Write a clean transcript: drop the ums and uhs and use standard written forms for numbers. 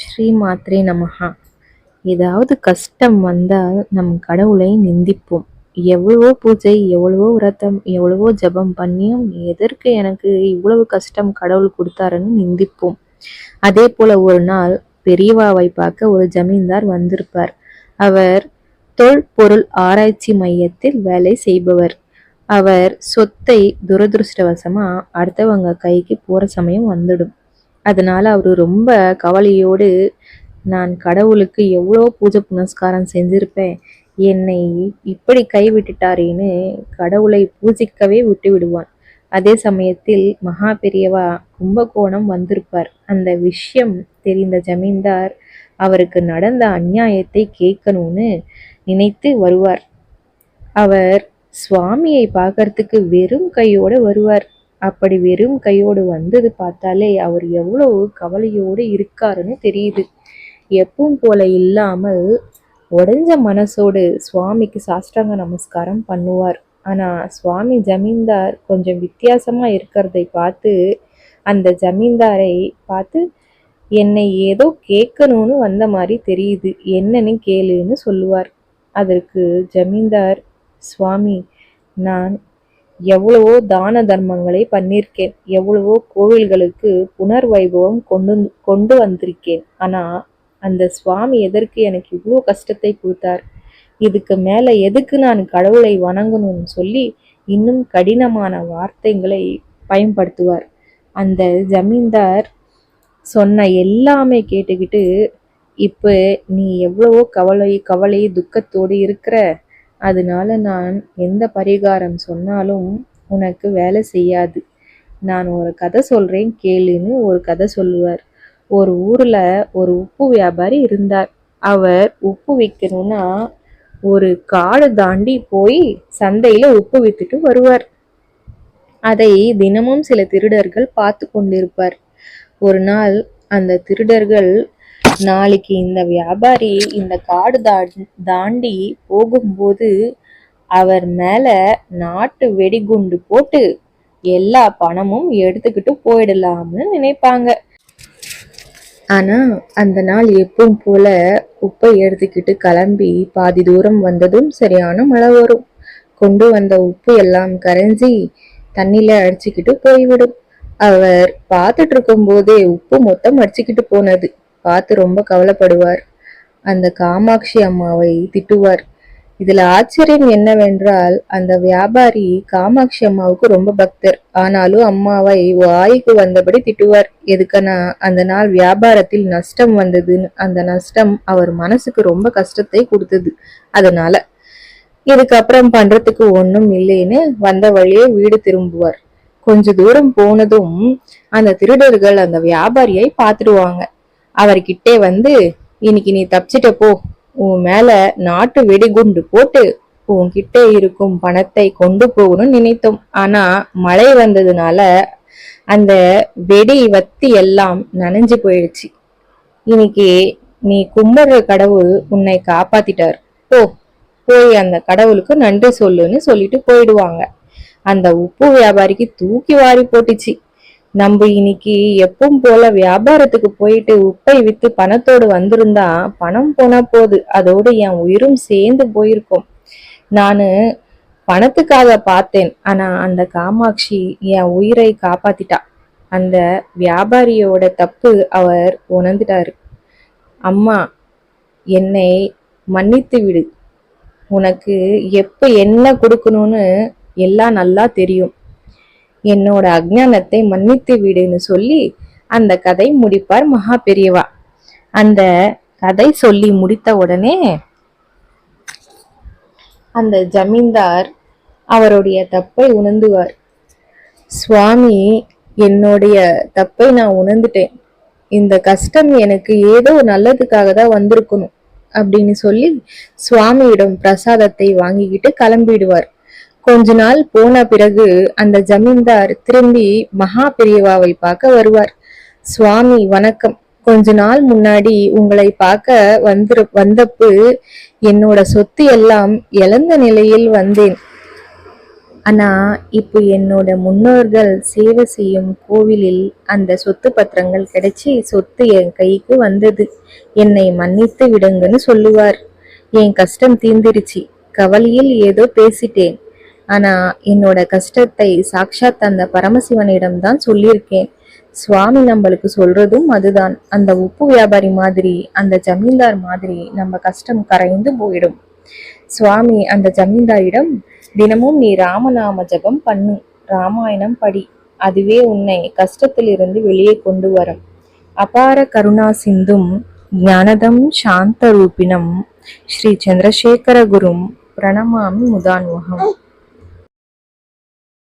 ஸ்ரீ மாத்ரே நமஹா. ஏதாவது கஷ்டம் வந்தால் நம் கடவுளை நிந்திப்போம். எவ்வளவோ பூஜை, எவ்வளவோ விரதம், எவ்வளவோ ஜபம் பண்ணியும் எதற்கு எனக்கு இவ்வளவு கஷ்டம் கடவுள் கொடுத்தாருன்னு நிந்திப்போம். அதே போல ஒரு நாள் பெரியவாவை பார்க்க ஒரு ஜமீன்தார் வந்திருப்பார். அவர் தொல்பொருள் ஆராய்ச்சி மையத்தில் வேலை செய்பவர். அவர் சொத்தை துரதிருஷ்டவசமா அடுத்தவங்க கைக்கு போற சமயம் வந்துடும். அதனால அவரு ரொம்ப கவலையோடு, நான் கடவுளுக்கு எவ்வளோ பூஜை புனஸ்காரம் செஞ்சிருப்பேன், என்னை இப்படி கைவிட்டுட்டாரேன்னு கடவுளை பூஜிக்கவே விட்டு விடுவான். அதே சமயத்தில் மகா பெரியவா கும்பகோணம் வந்திருப்பார். அந்த விஷயம் தெரிந்த ஜமீன்தார் அவருக்கு நடந்த அநியாயத்தை கேட்கணும்னு நினைத்து வருவார். அவர் சுவாமியை பார்க்கறதுக்கு வெறும் கையோட வருவார். அப்படி வெறும் கையோடு வந்தது பார்த்தாலே அவர் எவ்வளவு கவலையோடு இருக்காருன்னு தெரியுது. எப்பவும் போல இல்லாமல் உடைஞ்ச மனசோடு சுவாமிக்கு சாஷ்டாங்க நமஸ்காரம் பண்ணுவார். ஆனா சுவாமி ஜமீன்தார் கொஞ்சம் வித்தியாசமா இருக்கிறதை பார்த்து அந்த ஜமீன்தாரை பார்த்து, என்னை ஏதோ கேட்கணும்னு வந்த மாதிரி தெரியுது, என்னன்னு கேளுன்னு சொல்லுவார். அதற்கு ஜமீன்தார், சுவாமி, நான் எவ்வளவோ தான தர்மங்களை பண்ணியிருக்கேன், எவ்வளவோ கோவில்களுக்கு புனர் வைபவம் கொண்டு வந்திருக்கேன். ஆனா அந்த சுவாமி எதற்கு எனக்கு இவ்வளோ கஷ்டத்தை கொடுத்தார்? இதுக்கு மேல எதுக்கு நான் கடவுளை வணங்கணும்னு சொல்லி இன்னும் கடினமான வார்த்தைகளை பயன்படுத்துவார். அந்த ஜமீன்தார் சொன்ன எல்லாமே கேட்டுக்கிட்டு, இப்ப நீ எவ்வளவோ கவலை துக்கத்தோடு இருக்கிற, அதனால நான் எந்த பரிகாரம் சொன்னாலும் உனக்கு வேலை செய்யாது. நான் ஒரு கதை சொல்றேன் கேளுன்னு ஒரு கதை சொல்லுவார். ஒரு ஊர்ல ஒரு உப்பு வியாபாரி இருந்தார். அவர் உப்பு விற்கணும்னா ஒரு காடு தாண்டி போய் சந்தையில உப்பு வித்துட்டு வருவார். அதை தினமும் சில திருடர்கள் பார்த்து கொண்டிருப்பார். ஒரு நாள் அந்த திருடர்கள், நாளைக்கு இந்த வியாபாரி இந்த காடு தாண்டி போகும்போது அவர் மேல நாட்டு வெடிகுண்டு போட்டு எல்லா பணமும் எடுத்துக்கிட்டு போயிடலாம்னு நினைப்பாங்க. ஆனா அந்த நாள் எப்பவும் போல உப்பை எடுத்துக்கிட்டு கிளம்பி பாதி தூரம் வந்ததும் சரியான மழை வரும். கொண்டு வந்த உப்பு எல்லாம் கரைஞ்சி தண்ணியில அடிச்சுக்கிட்டு போய்விடும். அவர் பார்த்துட்டு இருக்கும் போதே உப்பு மொத்தம் அடிச்சுக்கிட்டு போனது பார்த்து ரொம்ப கவலைப்படுவார். அந்த காமாட்சி அம்மாவை திட்டுவார். இதுல ஆச்சரியம் என்னவென்றால், அந்த வியாபாரி காமாட்சி அம்மாவுக்கு ரொம்ப பக்தர். ஆனாலும் அம்மாவை வாய்க்கு வந்தபடி திட்டுவார். எதுக்குன்னா, அந்த நாள் வியாபாரத்தில் நஷ்டம் வந்ததுன்னு. அந்த நஷ்டம் அவர் மனசுக்கு ரொம்ப கஷ்டத்தை கொடுத்தது. அதனால இதுக்கப்புறம் பண்றதுக்கு ஒண்ணும் இல்லைன்னு வந்த வழியே வீடு திரும்புவார். கொஞ்ச தூரம் போனதும் அந்த திருடர்கள் அந்த வியாபாரியை பார்த்துடுவாங்க. அவர்கிட்டே வந்து, இன்னைக்கு நீ தப்பிச்சிட்ட போ, உன் மேல நாட்டு வெடிகுண்டு போட்டு உன்கிட்ட இருக்கும் பணத்தை கொண்டு போகணும்னு நினைத்தோம். ஆனா மழை வந்ததுனால அந்த வெடி வத்தி எல்லாம் நனைஞ்சு போயிடுச்சு. இன்னைக்கு நீ கும்பிடுற கடவுள் உன்னை காப்பாத்திட்டார், போய் அந்த கடவுளுக்கு நன்றி சொல்லுன்னு சொல்லிட்டு போயிடுவாங்க. அந்த உப்பு வியாபாரிக்கு தூக்கி வாரி போட்டுச்சு. நம்ம இன்னைக்கு எப்பவும் போல வியாபாரத்துக்கு போயிட்டு உப்பை வித்து பணத்தோடு வந்திருந்தா பணம் போனா போகுது, அதோடு என் உயிரும் சேர்ந்து போயிருக்கும். நானு பணத்துக்காக பார்த்தேன், ஆனா அந்த காமாட்சி என் உயிரை காப்பாத்திட்டா. அந்த வியாபாரியோட தப்பு அவர் உணர்ந்துட்டாரு. அம்மா, என்னை மன்னித்து விடு, உனக்கு எப்ப என்ன கொடுக்கணும்னு எல்லாம் நல்லா தெரியும், என்னோட அஜ்ஞானத்தை மன்னித்து விடுன்னு சொல்லி அந்த கதை முடிப்பார் மகா பெரியவா. அந்த கதை சொல்லி முடித்த உடனே அந்த ஜமீன்தார் அவருடைய தப்பை உணர்ந்துவார். சுவாமி, என்னுடைய தப்பை நான் உணர்ந்துட்டேன், இந்த கஷ்டம் எனக்கு ஏதோ நல்லதுக்காக தான் வந்திருக்கணும் அப்படின்னு சொல்லி சுவாமியிடம் பிரசாதத்தை வாங்கிக்கிட்டு கிளம்பிடுவார். கொஞ்ச நாள் போன பிறகு அந்த ஜமீன்தார் திரும்பி மகா பெரியவாவை பார்க்க வருவார். சுவாமி வணக்கம், கொஞ்ச நாள் முன்னாடி உங்களை பார்க்க வந்தப்பு என்னோட சொத்து எல்லாம் இழந்த நிலையில் வந்தேன். ஆனா இப்போ என்னோட முன்னோர்கள் சேவை செய்யும் கோவிலில் அந்த சொத்து பத்திரங்கள் கிடைச்சி சொத்து என் கைக்கு வந்தது. என்னை மன்னித்து விடுங்கன்னு சொல்லுவார். என் கஷ்டம் தீர்ந்துருச்சு. கவலையில் ஏதோ பேசிட்டேன். ஆனா என்னோட கஷ்டத்தை சாக்ஷாத் அந்த பரமசிவனிடம் தான் சொல்லியிருக்கேன். சுவாமி நம்மளுக்கு சொல்றதும் அதுதான். அந்த உப்பு வியாபாரி மாதிரி, அந்த ஜமீன்தார் மாதிரி நம்ம கஷ்டம் கரைந்து போயிடும். சுவாமி அந்த ஜமீன்தாரிடம், தினமும் நீ ராமநாம ஜபம் பண்ணு, ராமாயணம் படி, அதுவே உன்னை கஷ்டத்திலிருந்து வெளியே கொண்டு வரும். அபார கருணா சிந்தும் ஞானதம் சாந்த ரூபிணம் ஸ்ரீ சந்திரசேகர குரும் பிரணமாமி முதான்வகம்.